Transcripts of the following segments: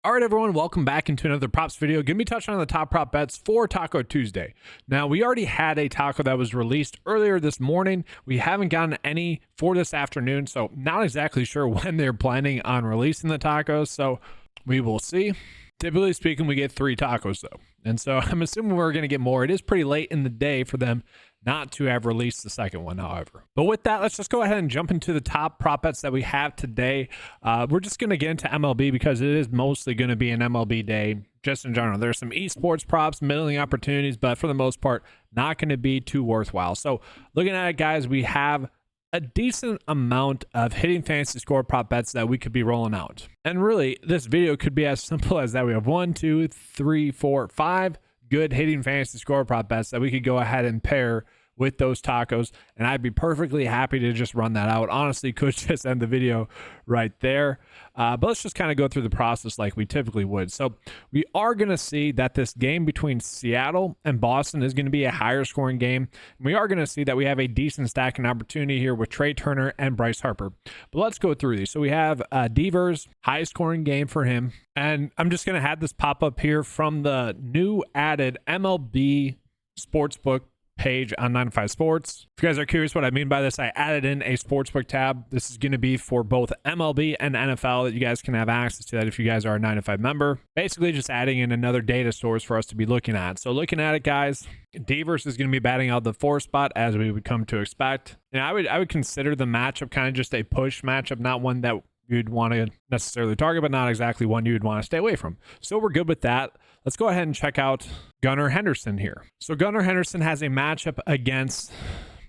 All right, everyone, welcome back into another props video. Going to be touching on the top prop bets for Taco Tuesday. Now, we already had a taco that was released earlier this morning. We haven't gotten any for this afternoon, so not exactly sure when they're planning on releasing the tacos, so we will see. Typically speaking, we get 3 tacos, though, and so I'm assuming we're going to get more. It is pretty late in the day for them not to have released the second one, however. But with that, let's just go ahead and jump into the top prop bets that we have today. We're just going to get into MLB because it is mostly going to be an MLB day, just in general. There's some esports props, middling opportunities, but for the most part, not going to be too worthwhile. So looking at it, guys, we have a decent amount of hitting fantasy score prop bets that we could be rolling out. And really, this video could be as simple as that. We have 1, 2, 3, 4, 5 good hitting fantasy score prop bets that we could go ahead and pair with those tacos, and I'd be perfectly happy to just run that out. Honestly, could just end the video right there, but let's just kind of go through the process like we typically would. So we are going to see that this game between Seattle and Boston is going to be a higher scoring game. We are going to see that we have a decent stacking opportunity here with Trey Turner and Bryce Harper. But let's go through these. So we have Devers, high scoring game for him, and I'm just going to have this pop up here from the new added MLB Sportsbook page on 9to5 Sports. If you guys are curious what I mean by this, I added in a sportsbook tab. This is going to be for both MLB and NFL that you guys can have access to that if you guys are a 9to5 member. Basically just adding in another data source for us to be looking at. So looking at it, guys, Devers is going to be batting out the 4 spot as we would come to expect. And I would consider the matchup kind of just a push matchup, not one that you'd want to necessarily target, but not exactly one you'd want to stay away from. So we're good with that. Let's go ahead and check out Gunnar Henderson here. So Gunnar Henderson has a matchup against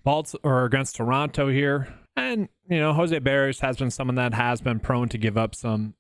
Toronto here. And, you know, Jose Barrios has been someone that has been prone to give up some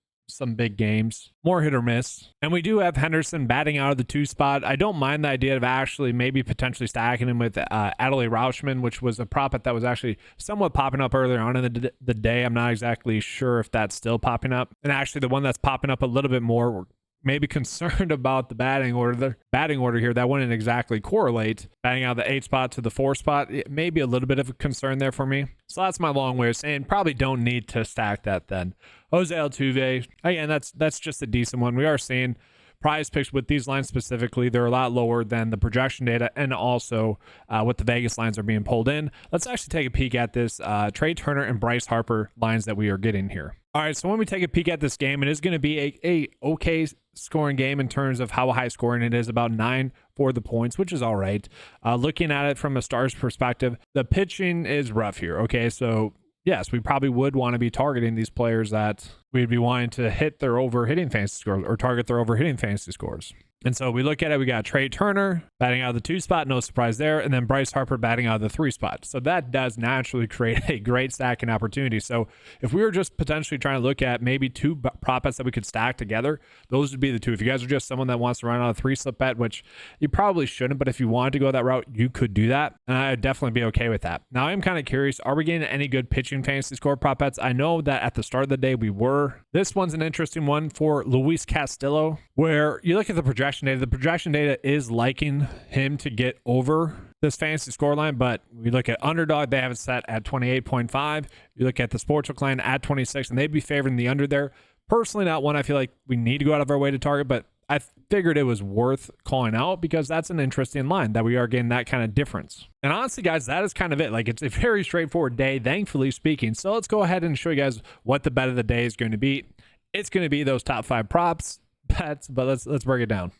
big games, more hit or miss. And we do have Henderson batting out of the 2 spot. I don't mind the idea of actually maybe potentially stacking him with Adley Rauschman, which was a prop bet that was actually somewhat popping up earlier on in the day. I'm not exactly sure if that's still popping up. And actually the one that's popping up a little bit more, we're maybe concerned about the batting order. The batting order here, that wouldn't exactly correlate. Batting out of the 8 spot to the 4 spot, it may be a little bit of a concern there for me. So that's my long way of saying probably don't need to stack that then. Jose Altuve, again, that's just a decent one. We are seeing prize picks with these lines specifically, they're a lot lower than the projection data and also what the Vegas lines are being pulled in. Let's actually take a peek at this Trey Turner and Bryce Harper lines that we are getting here. All right, so when we take a peek at this game, it is going to be a okay scoring game in terms of how high scoring it is, about 9 for the points, which is all right. Looking at it from a Stars perspective, the pitching is rough here. Okay, so yes, we probably would want to be targeting these players that we'd be wanting to hit their over-hitting fantasy scores or target their over-hitting fantasy scores. And so we look at it, we got Trey Turner batting out of the 2 spot, no surprise there, and then Bryce Harper batting out of the 3 spot. So that does naturally create a great stacking opportunity. So if we were just potentially trying to look at maybe 2 prop bets that we could stack together, those would be the 2. If you guys are just someone that wants to run out a 3 slip bet, which you probably shouldn't, but if you wanted to go that route, you could do that. And I'd definitely be okay with that. Now I'm kind of curious, are we getting any good pitching fantasy score prop bets? I know that at the start of the day we were. This one's an interesting one for Luis Castillo, where you look at the projection data. The projection data is liking him to get over this fantasy score line, but we look at Underdog, they have it set at 28.5. You look at the Sportsbook line at 26, and they'd be favoring the under there. Personally, not one I feel like we need to go out of our way to target, but I figured it was worth calling out because that's an interesting line that we are getting that kind of difference. And honestly, guys, that is kind of it. Like, it's a very straightforward day, thankfully speaking. So let's go ahead and show you guys what the bet of the day is going to be. It's going to be those top 5 props bets, but let's break it down.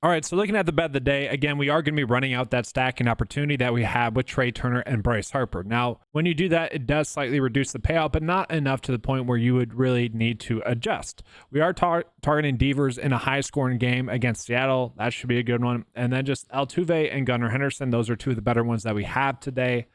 All right, so looking at the bet of the day, again, we are going to be running out that stacking opportunity that we have with Trey Turner and Bryce Harper. Now, when you do that, it does slightly reduce the payout, but not enough to the point where you would really need to adjust. We are targeting Devers in a high-scoring game against Seattle. That should be a good one. And then just Altuve and Gunnar Henderson. Those are 2 of the better ones that we have today.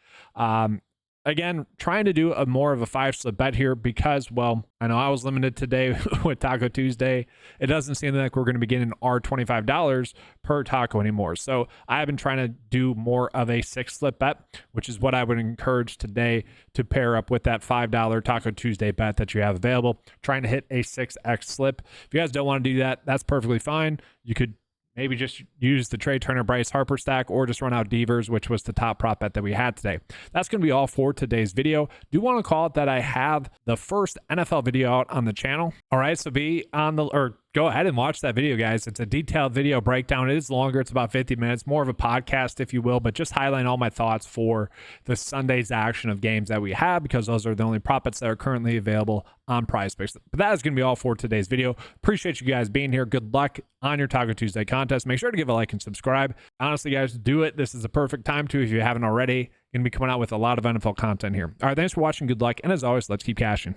Again, trying to do a more of a 5 slip bet here because, well, I know I was limited today with Taco Tuesday. It doesn't seem like we're going to be getting our $25 per taco anymore. So I have been trying to do more of a 6 slip bet, which is what I would encourage today to pair up with that $5 Taco Tuesday bet that you have available. Trying to hit a 6x slip. If you guys don't want to do that, that's perfectly fine. You could maybe just use the Trey Turner, Bryce Harper stack, or just run out Devers, which was the top prop bet that we had today. That's going to be all for today's video. Do want to call it that I have the first NFL video out on the channel. All right, so be on the, or go ahead and watch that video, guys. It's a detailed video breakdown. It is longer. It's about 50 minutes, more of a podcast, if you will, but just highlighting all my thoughts for the Sunday's action of games that we have, because those are the only prop bets that are currently available on PrizePicks. But that is going to be all for today's video. Appreciate you guys being here. Good luck on your Taco Tuesday contest. Make sure to give a like and subscribe. Honestly, guys, do it. This is the perfect time to, if you haven't already. Going to be coming out with a lot of NFL content here. All right, thanks for watching. Good luck. And as always, let's keep cashing.